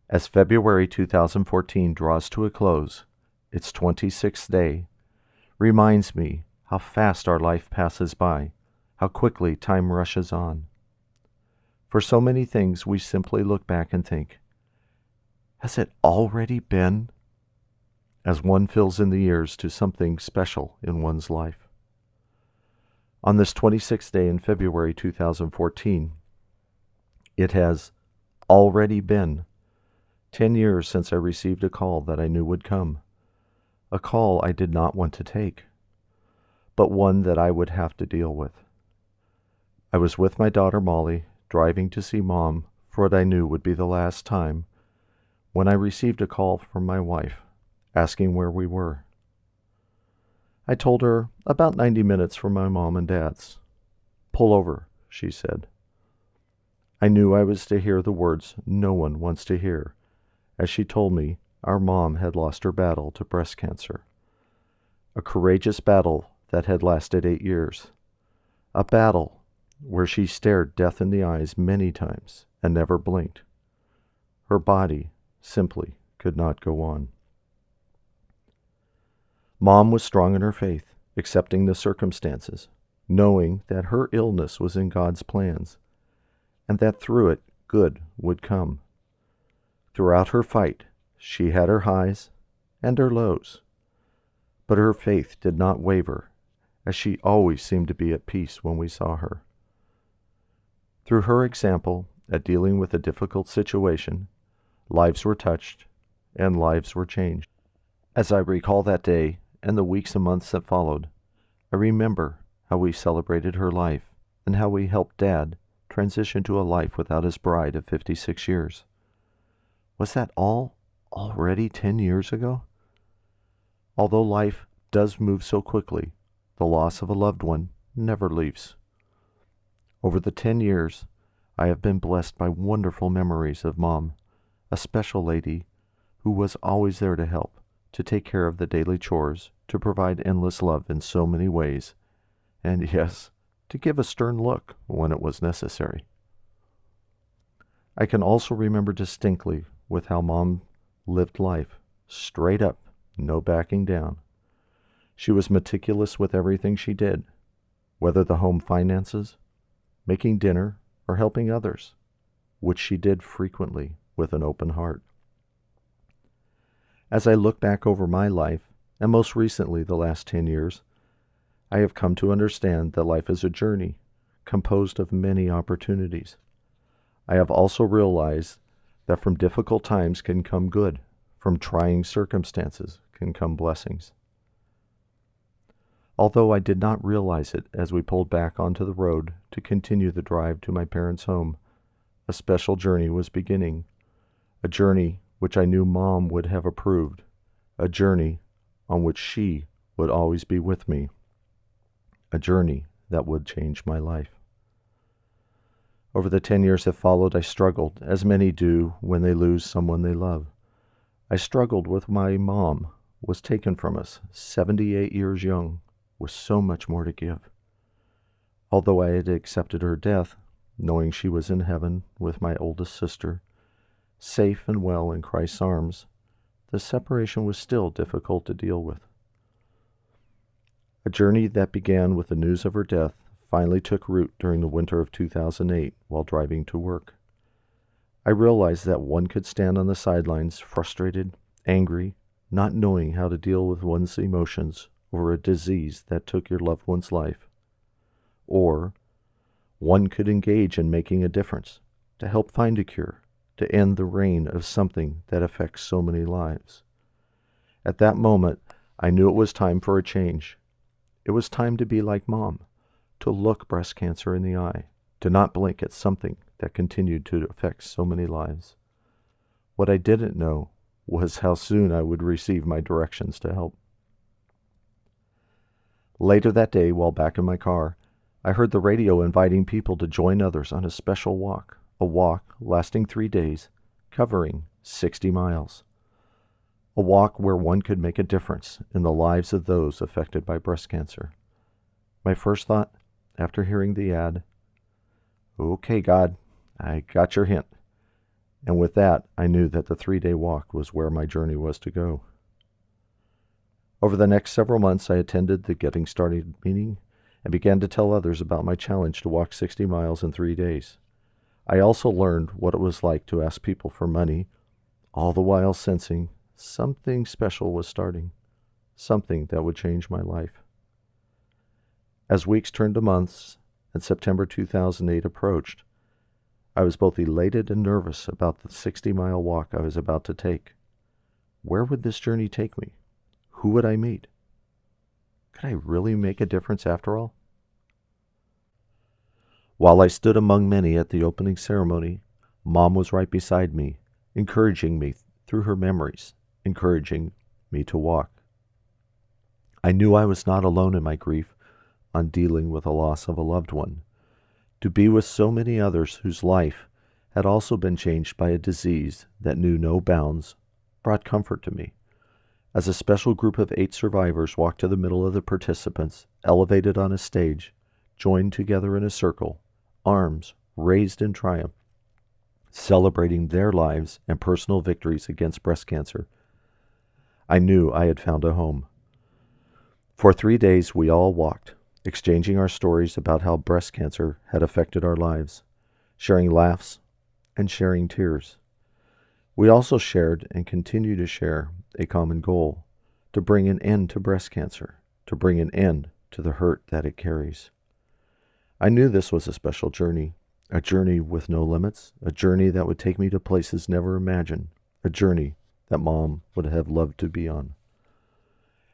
As February 2014 draws to a close, its 26th day reminds me how fast our life passes by, how quickly time rushes on. For so many things, we simply look back and think, has it already been? As one fills in the years to something special in one's life. On this 26th day in February 2014, it has already been 10 years since I received a call that I knew would come. A call I did not want to take, but one that I would have to deal with. I was with my daughter Molly, driving to see Mom for what I knew would be the last time, when I received a call from my wife, asking where we were. I told her about 90 minutes from my mom and dad's. "Pull over," she said. I knew I was to hear the words no one wants to hear, as she told me our mom had lost her battle to breast cancer. A courageous battle that had lasted 8 years. A battle where she stared death in the eyes many times and never blinked. Her body simply could not go on. Mom was strong in her faith, accepting the circumstances, knowing that her illness was in God's plans, and that through it good would come. Throughout her fight, she had her highs and her lows, but her faith did not waver, as she always seemed to be at peace when we saw her. Through her example at dealing with a difficult situation, lives were touched and lives were changed. As I recall that day and the weeks and months that followed, I remember how we celebrated her life and how we helped Dad transition to a life without his bride of 56 years. Was that all already 10 years ago? Although life does move so quickly, the loss of a loved one never leaves. Over the 10 years, I have been blessed by wonderful memories of Mom, a special lady who was always there to help, to take care of the daily chores, to provide endless love in so many ways, and yes, to give a stern look when it was necessary. I can also remember distinctly with how Mom lived life, straight up, no backing down. She was meticulous with everything she did, whether the home finances, making dinner, or helping others, which she did frequently with an open heart. As I look back over my life, and most recently the last 10 years, I have come to understand that life is a journey composed of many opportunities. I have also realized that from difficult times can come good, from trying circumstances can come blessings. Although I did not realize it as we pulled back onto the road to continue the drive to my parents' home, a special journey was beginning, a journey which I knew Mom would have approved, a journey on which she would always be with me, a journey that would change my life. Over the 10 years that followed, I struggled, as many do when they lose someone they love. I struggled with my mom, was taken from us, 78 years young, with so much more to give. Although I had accepted her death, knowing she was in heaven with my oldest sister, safe and well in Christ's arms, the separation was still difficult to deal with. A journey that began with the news of her death finally took root during the winter of 2008 while driving to work. I realized that one could stand on the sidelines, frustrated, angry, not knowing how to deal with one's emotions over a disease that took your loved one's life. Or one could engage in making a difference, to help find a cure, to end the reign of something that affects so many lives. At that moment, I knew it was time for a change. It was time to be like Mom, to look breast cancer in the eye, to not blink at something that continued to affect so many lives. What I didn't know was how soon I would receive my directions to help. Later that day, while back in my car, I heard the radio inviting people to join others on a special walk, a walk lasting 3 days, covering 60 miles. A walk where one could make a difference in the lives of those affected by breast cancer. My first thought, after hearing the ad, "Okay, God, I got your hint." And with that, I knew that the 3-day walk was where my journey was to go. Over the next several months, I attended the Getting Started meeting and began to tell others about my challenge to walk 60 miles in 3 days. I also learned what it was like to ask people for money, all the while sensing something special was starting, something that would change my life. As weeks turned to months and September 2008 approached, I was both elated and nervous about the 60-mile walk I was about to take. Where would this journey take me? Who would I meet? Could I really make a difference after all? While I stood among many at the opening ceremony, Mom was right beside me, encouraging me through her memories, encouraging me to walk. I knew I was not alone in my grief on dealing with the loss of a loved one. To be with so many others whose life had also been changed by a disease that knew no bounds brought comfort to me. As a special group of 8 survivors walked to the middle of the participants, elevated on a stage, joined together in a circle, arms raised in triumph, celebrating their lives and personal victories against breast cancer, I knew I had found a home. For 3 days we all walked, exchanging our stories about how breast cancer had affected our lives, sharing laughs and sharing tears. We also shared and continue to share a common goal: to bring an end to breast cancer, to bring an end to the hurt that it carries. I knew this was a special journey, a journey with no limits, a journey that would take me to places never imagined, a journey that Mom would have loved to be on.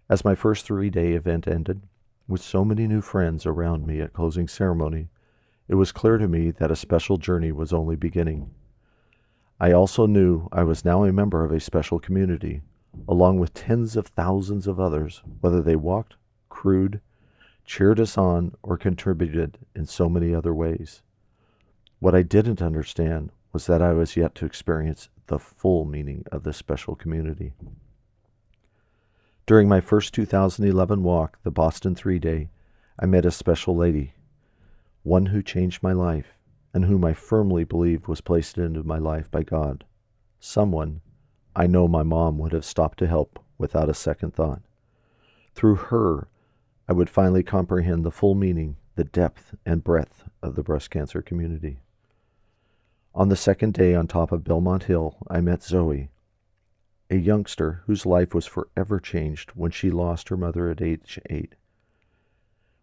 As my first 3-day event ended, with so many new friends around me at closing ceremony, it was clear to me that a special journey was only beginning. I also knew I was now a member of a special community, along with tens of thousands of others, whether they walked, crewed, cheered us on, or contributed in so many other ways. What I didn't understand was that I was yet to experience the full meaning of this special community. During my first 2011 walk, the Boston 3-day, I met a special lady, one who changed my life and whom I firmly believe was placed into my life by God, someone I know my mom would have stopped to help without a second thought. Through her, I would finally comprehend the full meaning, the depth and breadth of the breast cancer community. On the second day on top of Belmont Hill, I met Zoe, a youngster whose life was forever changed when she lost her mother at age 8.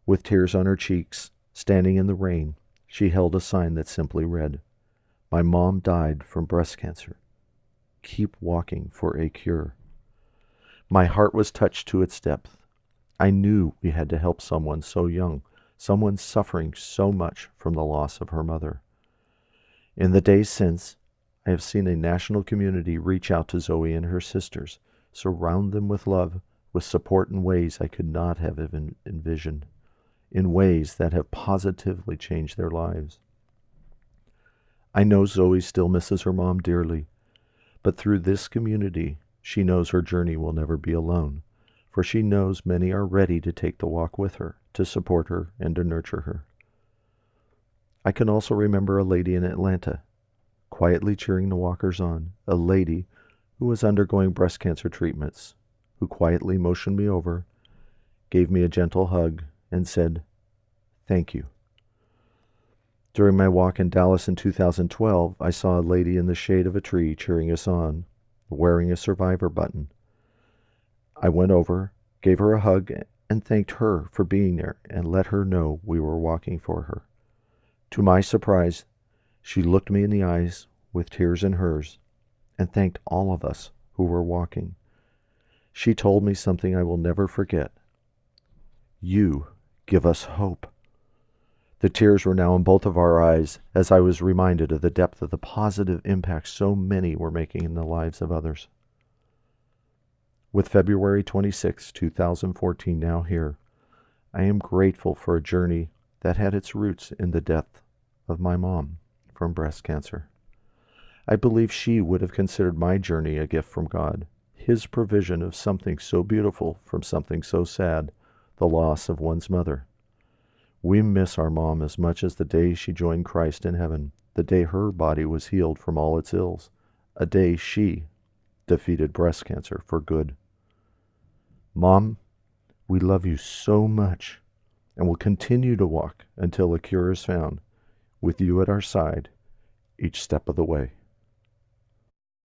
With tears on her cheeks, standing in the rain, she held a sign that simply read, "My mom died from breast cancer. Keep walking for a cure." My heart was touched to its depth. I knew we had to help someone so young, someone suffering so much from the loss of her mother. In the days since, I have seen a national community reach out to Zoe and her sisters, surround them with love, with support in ways I could not have even envisioned, in ways that have positively changed their lives. I know Zoe still misses her mom dearly, but through this community, she knows her journey will never be alone, for she knows many are ready to take the walk with her, to support her, and to nurture her. I can also remember a lady in Atlanta, quietly cheering the walkers on, a lady who was undergoing breast cancer treatments, who quietly motioned me over, gave me a gentle hug, and said, "Thank you." During my walk in Dallas in 2012, I saw a lady in the shade of a tree cheering us on, wearing a survivor button. I went over, gave her a hug, and thanked her for being there and let her know we were walking for her. To my surprise, she looked me in the eyes with tears in hers and thanked all of us who were walking. She told me something I will never forget. "You give us hope." The tears were now in both of our eyes as I was reminded of the depth of the positive impact so many were making in the lives of others. With February 26, 2014 now here, I am grateful for a journey that had its roots in the death of my mom from breast cancer. I believe she would have considered my journey a gift from God, His provision of something so beautiful from something so sad, the loss of one's mother. We miss our mom as much as the day she joined Christ in heaven, the day her body was healed from all its ills, a day she defeated breast cancer for good. Mom, we love you so much and will continue to walk until a cure is found, with you at our side each step of the way.